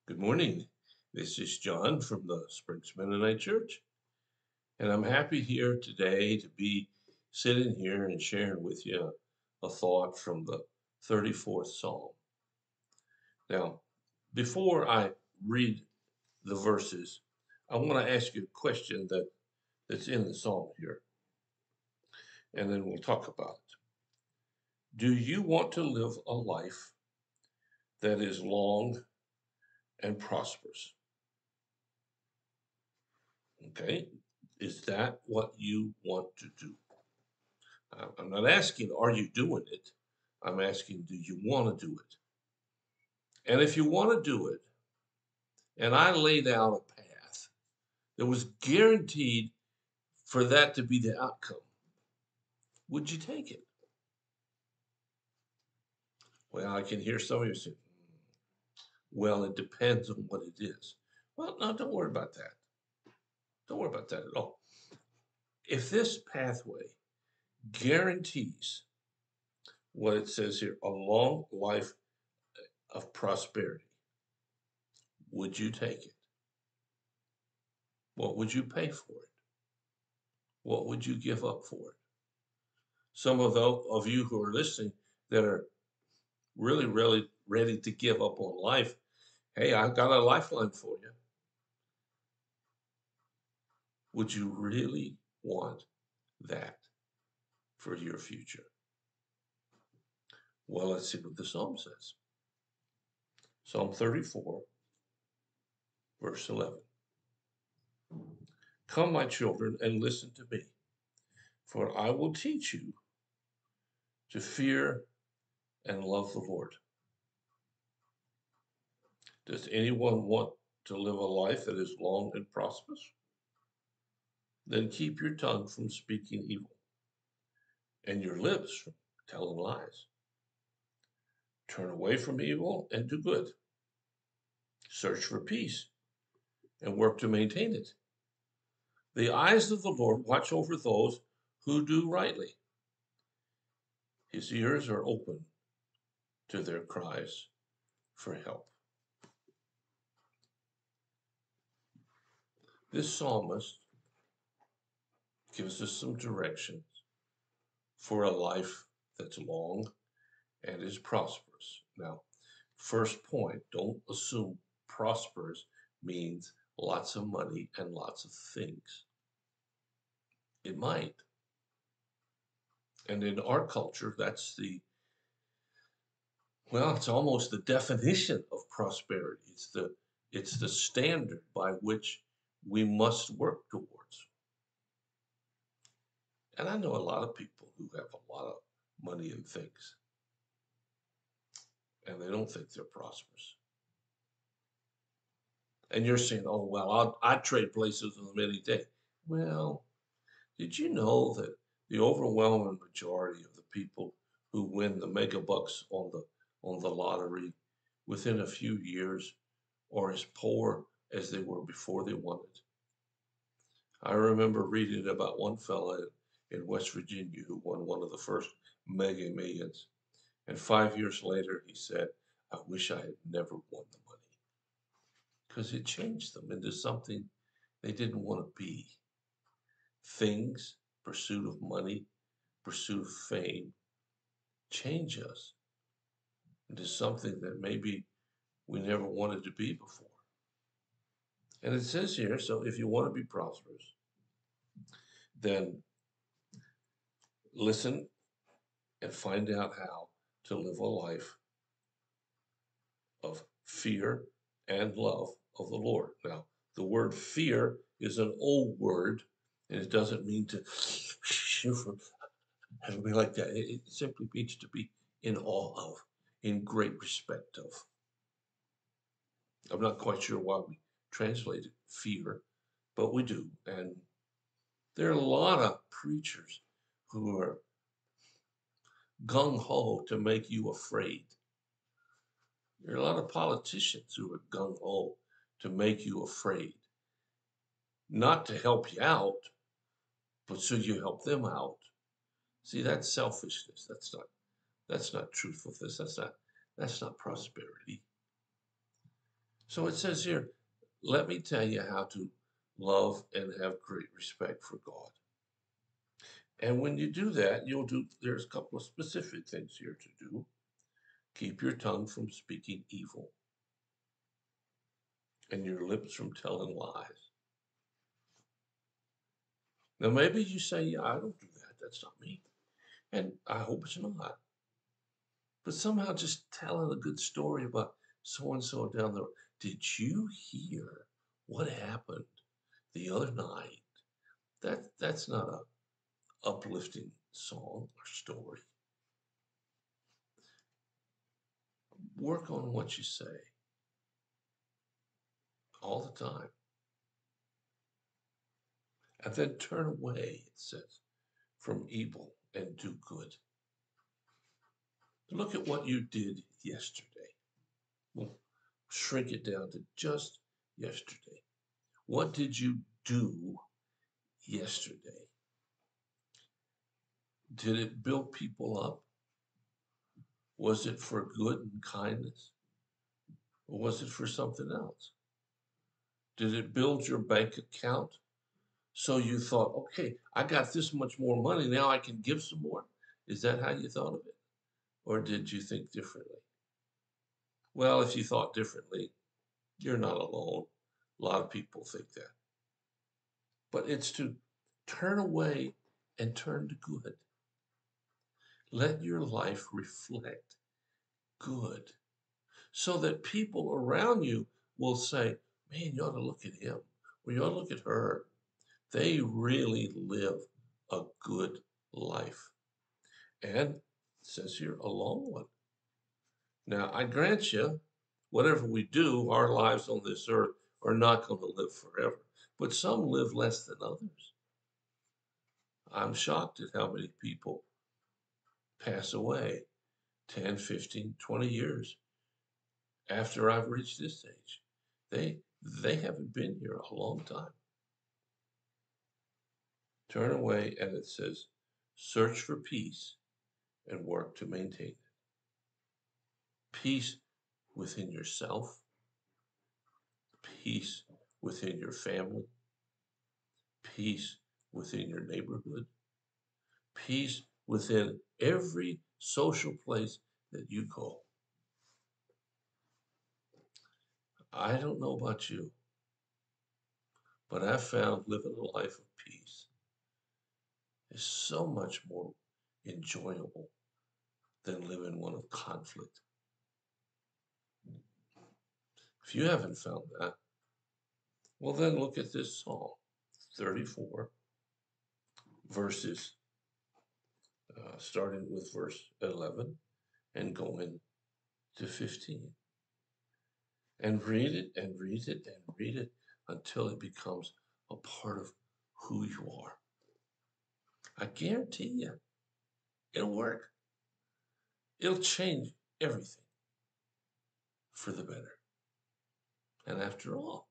Good morning. This is John from the Springs Mennonite Church, and I'm happy here today to be sitting here and sharing with you a thought from the 34th Psalm. Now, before I read the verses, I want to ask you a question that's in the Psalm here, and then we'll talk about it. Do you want to live a life that is long and prosperous? Okay, is that what you want to do? I'm not asking, are you doing it? I'm asking, do you want to do it? And if you want to do it, and I laid out a path that was guaranteed for that to be the outcome, would you take it? Well, I can hear some of you saying, well, it depends on what it is. Well, no, don't worry about that. Don't worry about that at all. If this pathway guarantees what it says here, a long life of prosperity, would you take it? What would you pay for it? What would you give up for it? Some of you who are listening that are really, really ready to give up on life, hey, I've got a lifeline for you. Would you really want that for your future? Well, let's see what the Psalm says. Psalm 34, verse 11. Come, my children, and listen to me, for I will teach you to fear and love the Lord. Does anyone want to live a life that is long and prosperous? Then keep your tongue from speaking evil and your lips from telling lies. Turn away from evil and do good. Search for peace and work to maintain it. The eyes of the Lord watch over those who do rightly. His ears are open to their cries for help. This psalmist gives us some directions for a life that's long and is prosperous. Now, first point, don't assume prosperous means lots of money and lots of things. It might. And in our culture, it's almost the definition of prosperity. It's the standard by which we must work towards. And I know a lot of people who have a lot of money and things, and they don't think they're prosperous. And you're saying, oh, well, I'd trade places with them any day. Well, did you know that the overwhelming majority of the people who win the mega bucks on the lottery within a few years are as poor as they were before they won it? I remember reading about one fella in West Virginia who won one of the first mega millions. And 5 years later, he said, I wish I had never won the money because it changed them into something they didn't want to be. Things, pursuit of money, pursuit of fame, change us into something that maybe we never wanted to be before. And it says here, so if you want to be prosperous, then listen and find out how to live a life of fear and love of the Lord. Now, the word fear is an old word, and it doesn't mean to shiver and be like that. It simply means to be in awe of, in great respect of. I'm not quite sure why we translated fear, but we do. And there are a lot of preachers who are gung ho to make you afraid. There are a lot of politicians who are gung ho to make you afraid, not to help you out, but so you help them out. See, that's selfishness. That's not truthfulness. That's not prosperity. So it says here, let me tell you how to love and have great respect for God. And when you do that, there's a couple of specific things here to do. Keep your tongue from speaking evil and your lips from telling lies. Now, maybe you say, yeah, I don't do that. That's not me. And I hope it's not. But somehow just telling a good story about so and so down the road. Did you hear what happened the other night? That's not a uplifting song or story. Work on what you say all the time. And then turn away, it says, from evil and do good. Look at what you did yesterday. We'll shrink it down to just yesterday. What did you do yesterday? Did it build people up? Was it for good and kindness? Or was it for something else? Did it build your bank account? So you thought, okay, I got this much more money, now I can give some more. Is that how you thought of it? Or did you think differently? Well, if you thought differently, you're not alone. A lot of people think that. But it's to turn away and turn to good. Let your life reflect good so that people around you will say, man, you ought to look at him or you ought to look at her. They really live a good life. And it says here, a long one. Now, I grant you, whatever we do, our lives on this earth are not going to live forever. But some live less than others. I'm shocked at how many people pass away 10, 15, 20 years after I've reached this age. They haven't been here a long time. Turn away, and it says, search for peace and work to maintain it. Peace within yourself, peace within your family, peace within your neighborhood, peace within every social place that you go. I don't know about you, but I've found living a life of peace is so much more enjoyable than living one of conflict. If you haven't found that, well, then look at this Psalm 34, verses starting with verse 11 and going to 15. And read it and read it and read it until it becomes a part of who you are. I guarantee you, it'll work. It'll change everything for the better. And after all,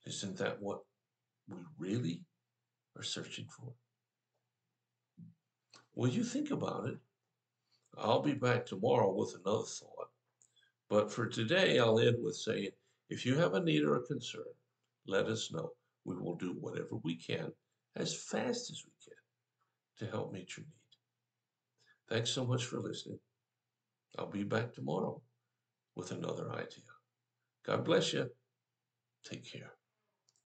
isn't that what we really are searching for? Well, you think about it. I'll be back tomorrow with another thought. But for today, I'll end with saying, if you have a need or a concern, let us know. We will do whatever we can as fast as we can to help meet your need. Thanks so much for listening. I'll be back tomorrow with another idea. God bless you. Take care.